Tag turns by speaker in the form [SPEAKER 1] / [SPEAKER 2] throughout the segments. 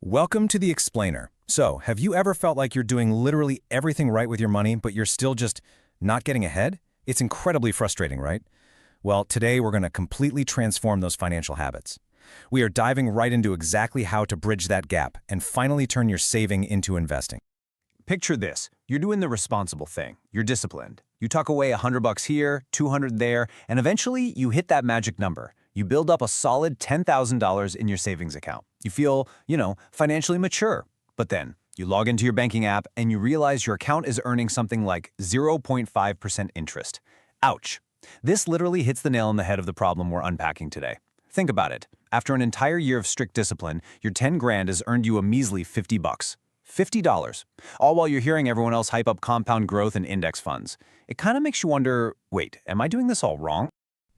[SPEAKER 1] Welcome to The Explainer. So, have you ever felt like you're doing literally everything right with your money, but you're still just not getting ahead? It's incredibly frustrating, right? Well, today we're going to completely transform those financial habits. We are diving right into exactly how to bridge that gap and finally turn your saving into investing.
[SPEAKER 2] Picture this. You're doing the responsible thing. You're disciplined. You tuck away $100 here, $200 there, and eventually you hit that magic number. You build up a solid $10,000 in your savings account. You feel, financially mature. But then you log into your banking app and you realize your account is earning something like 0.5% interest. Ouch. This literally hits the nail on the head of the problem we're unpacking today. Think about it. After an entire year of strict discipline, your 10 grand has earned you a measly $50. $50. All while you're hearing everyone else hype up compound growth and index funds. It kind of makes you wonder, wait, am I doing this all wrong?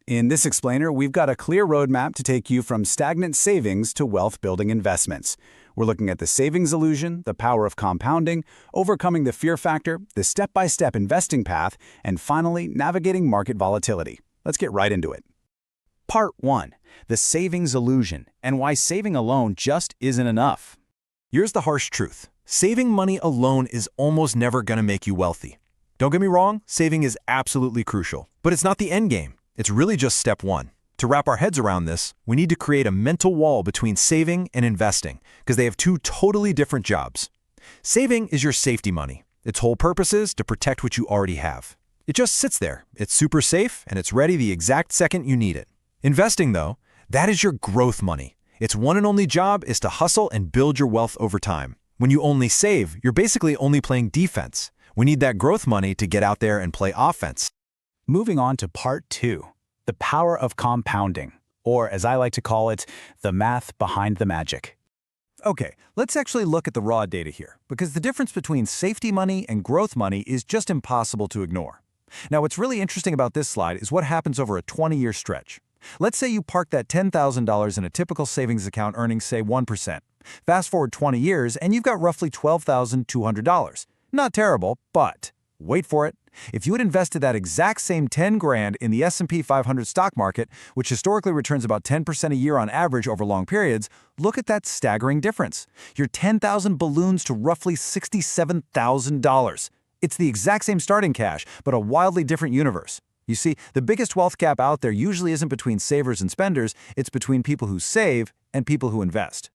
[SPEAKER 3] In this explainer, we've got a clear roadmap to take you from stagnant savings to wealth-building investments. We're looking at the savings illusion, the power of compounding, overcoming the fear factor, the step-by-step investing path, and finally, navigating market volatility. Let's get right into it. Part 1. The savings illusion, and why saving alone just isn't enough.
[SPEAKER 1] Here's the harsh truth. Saving money alone is almost never going to make you wealthy. Don't get me wrong, saving is absolutely crucial, but it's not the end game. It's really just step one. To wrap our heads around this, we need to create a mental wall between saving and investing because they have two totally different jobs. Saving is your safety money. Its whole purpose is to protect what you already have. It just sits there. It's super safe and it's ready the exact second you need it. Investing, though, that is your growth money. Its one and only job is to hustle and build your wealth over time. When you only save, you're basically only playing defense. We need that growth money to get out there and play offense.
[SPEAKER 3] Moving on to Part 2, the power of compounding, or as I like to call it, the math behind the magic.
[SPEAKER 2] Okay, let's actually look at the raw data here, because the difference between safety money and growth money is just impossible to ignore. Now, what's really interesting about this slide is what happens over a 20-year stretch. Let's say you park that $10,000 in a typical savings account earning, say, 1%. Fast forward 20 years, and you've got roughly $12,200. Not terrible, but wait for it. If you had invested that exact same 10 grand in the S&P 500 stock market, which historically returns about 10% a year on average over long periods, look at that staggering difference. Your 10,000 balloons to roughly $67,000. It's the exact same starting cash, but a wildly different universe. You see, the biggest wealth gap out there usually isn't between savers and spenders, it's between people who save and people who invest.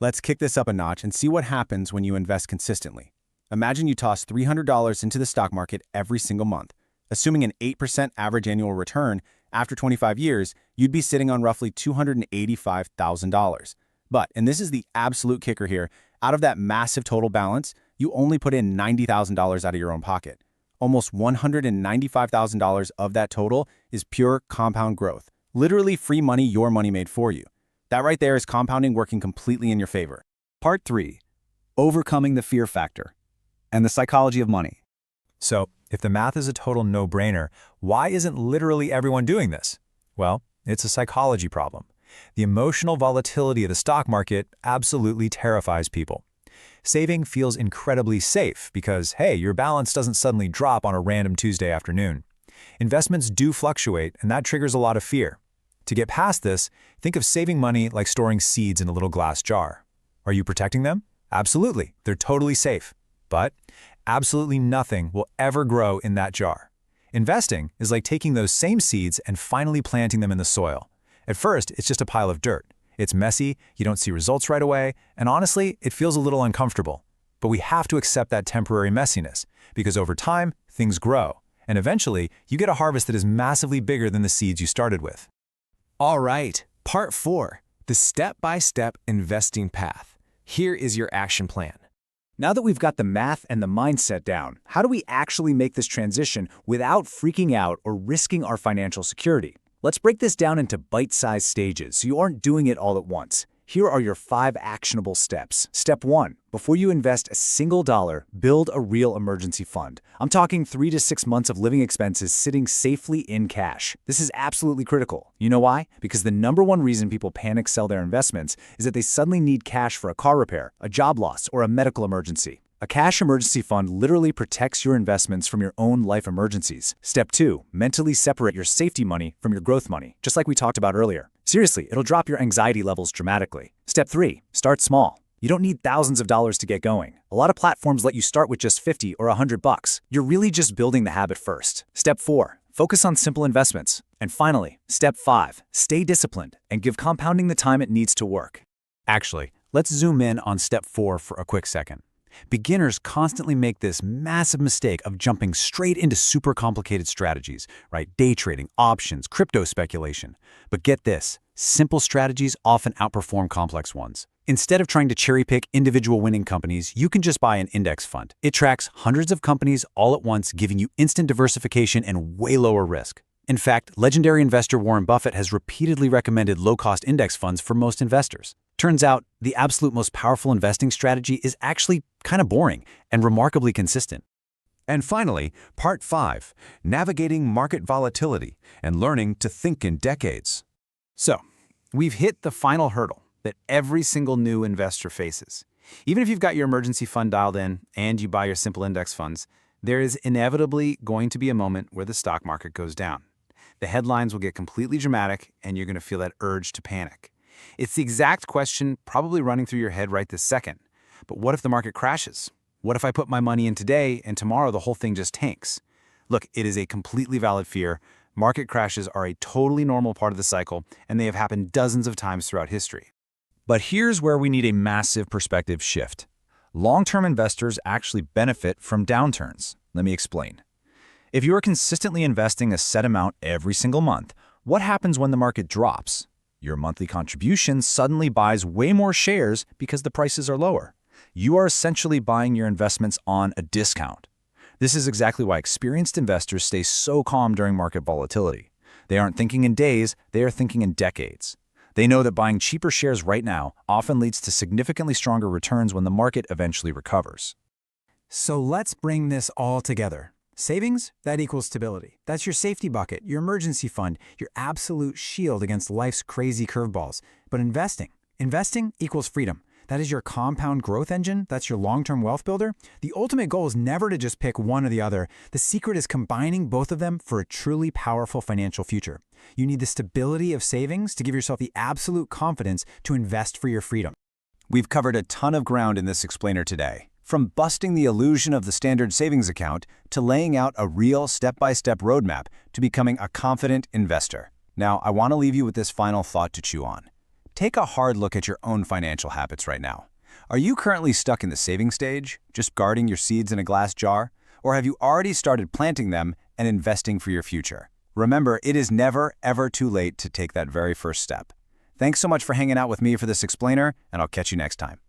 [SPEAKER 1] Let's kick this up a notch and see what happens when you invest consistently. Imagine you toss $300 into the stock market every single month. Assuming an 8% average annual return, after 25 years, you'd be sitting on roughly $285,000. But, and this is the absolute kicker here, out of that massive total balance, you only put in $90,000 out of your own pocket. Almost $195,000 of that total is pure compound growth. Literally free money your money made for you. That right there is compounding working completely in your favor.
[SPEAKER 3] Part 3, overcoming the fear factor and the psychology of money.
[SPEAKER 1] So, if the math is a total no-brainer, why isn't literally everyone doing this? Well, it's a psychology problem. The emotional volatility of the stock market absolutely terrifies people. Saving feels incredibly safe because, hey, your balance doesn't suddenly drop on a random Tuesday afternoon. Investments do fluctuate, and that triggers a lot of fear. To get past this, think of saving money like storing seeds in a little glass jar. Are you protecting them? Absolutely. They're totally safe. But absolutely nothing will ever grow in that jar. Investing is like taking those same seeds and finally planting them in the soil. At first, it's just a pile of dirt. It's messy, you don't see results right away, and honestly, it feels a little uncomfortable. But we have to accept that temporary messiness, because over time, things grow, and eventually, you get a harvest that is massively bigger than the seeds you started with.
[SPEAKER 4] All right, Part 4, the step-by-step investing path. Here is your action plan.
[SPEAKER 3] Now that we've got the math and the mindset down, how do we actually make this transition without freaking out or risking our financial security? Let's break this down into bite-sized stages so you aren't doing it all at once. Here are your 5 actionable steps. Step 1. Before you invest a single dollar, build a real emergency fund. I'm talking 3 to 6 months of living expenses sitting safely in cash. This is absolutely critical. You know why? Because the #1 reason people panic sell their investments is that they suddenly need cash for a car repair, a job loss, or a medical emergency. A cash emergency fund literally protects your investments from your own life emergencies. Step 2. Mentally separate your safety money from your growth money, just like we talked about earlier. Seriously, it'll drop your anxiety levels dramatically. Step 3. Start small. You don't need thousands of dollars to get going. A lot of platforms let you start with just 50 or $100. You're really just building the habit first. Step 4, focus on simple investments. And finally, step 5, stay disciplined and give compounding the time it needs to work.
[SPEAKER 2] Actually, let's zoom in on step 4 for a quick second. Beginners constantly make this massive mistake of jumping straight into super complicated strategies, right? Day trading, options, crypto speculation. But get this, simple strategies often outperform complex ones. Instead of trying to cherry-pick individual winning companies, you can just buy an index fund. It tracks hundreds of companies all at once, giving you instant diversification and way lower risk. In fact, legendary investor Warren Buffett has repeatedly recommended low-cost index funds for most investors. Turns out, the absolute most powerful investing strategy is actually kind of boring and remarkably consistent.
[SPEAKER 5] And finally, Part 5, navigating market volatility and learning to think in decades.
[SPEAKER 2] So, we've hit the final hurdle that every single new investor faces. Even if you've got your emergency fund dialed in and you buy your simple index funds, there is inevitably going to be a moment where the stock market goes down. The headlines will get completely dramatic and you're going to feel that urge to panic. It's the exact question probably running through your head right this second. But what if the market crashes? What if I put my money in today and tomorrow the whole thing just tanks? Look, it is a completely valid fear. Market crashes are a totally normal part of the cycle, and they have happened dozens of times throughout history.
[SPEAKER 1] But here's where we need a massive perspective shift. Long-term investors actually benefit from downturns. Let me explain. If you are consistently investing a set amount every single month, what happens when the market drops? Your monthly contribution suddenly buys way more shares because the prices are lower. You are essentially buying your investments on a discount. This is exactly why experienced investors stay so calm during market volatility. They aren't thinking in days, they are thinking in decades. They know that buying cheaper shares right now often leads to significantly stronger returns when the market eventually recovers.
[SPEAKER 6] So let's bring this all together. Savings, that equals stability. That's your safety bucket, your emergency fund, your absolute shield against life's crazy curveballs. But investing equals freedom. That is your compound growth engine. That's your long-term wealth builder. The ultimate goal is never to just pick one or the other. The secret is combining both of them for a truly powerful financial future. You need the stability of savings to give yourself the absolute confidence to invest for your freedom.
[SPEAKER 2] We've covered a ton of ground in this explainer today. From busting the illusion of the standard savings account to laying out a real step-by-step roadmap to becoming a confident investor. Now, I want to leave you with this final thought to chew on. Take a hard look at your own financial habits right now. Are you currently stuck in the saving stage, just guarding your seeds in a glass jar? Or have you already started planting them and investing for your future? Remember, it is never, ever too late to take that very first step. Thanks so much for hanging out with me for this explainer, and I'll catch you next time.